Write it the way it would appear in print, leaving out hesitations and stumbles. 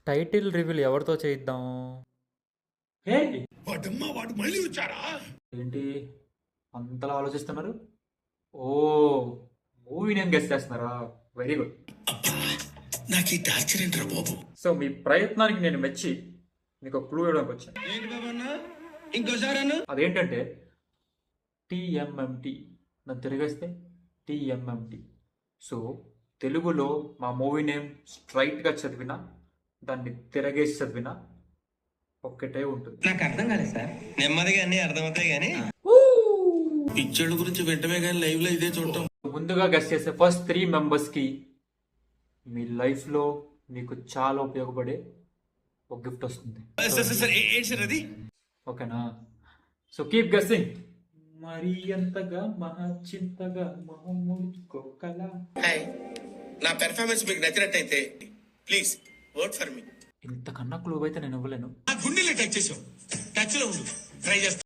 Title reveal ఎవరితో చేయిద్దాం? హే వాడు మళ్ళీ వచ్చారా? ఏంటి అంతలా ఆలోచిస్తున్నారు? ఓ మూవీ నేమ్ గెస్ట్ చేస్తున్నారా? Very good. నాకు ఈ టార్చర్ ఏంట్రా బాబు? సో మీ ప్రయత్నానికి నేను మెచ్చి మీకు ఒక క్లూ ఇవ్వడానికి వచ్చాను. ఏంటి బాబు అన్న? ఇంకోసారి అన్న. అదేంటంటే టిఎంఎంటి, నన్ను తిరిగేస్తే టిఎంఎంటి. సో తెలుగులో మా మూవీ నేమ్ స్ట్రైట్గా చదివినా దాన్ని తిరగేసి చదివినా ఒక్కటే ఉంటుంది. నాకు అర్థం కాలేదు సార్. నెమ్మదిగా అన్ని అర్థమవుతాయి కానీ పిక్చర్ల గురించి వెంటనే కానీ లైవ్ లో ఇదే చూడటం. ముందుగా గెస్ట్ చేసే ఫస్ట్ 3 మెంబర్స్కి మీ లైఫ్లో మీకు చాలా ఉపయోగపడే ఒక గిఫ్ట్ వస్తుంది. ఏంటి సార్ అది? ఓకేనా? So keep guessing. మరి ఎంతగా మహా చింతగా మొహముడుకోకల. హాయ్, నా పెర్ఫార్మెన్స్ మీకు నచ్చినట్టయితే ప్లీజ్ ఓట్ ఫర్ మీ. ఇంతకన్నా క్లూ అయితే నేను ఇవ్వలేను. ఆ గుండెల్ని టచ్ చేసావు. టచ్ లో ఉండు, ట్రై చేస్తా.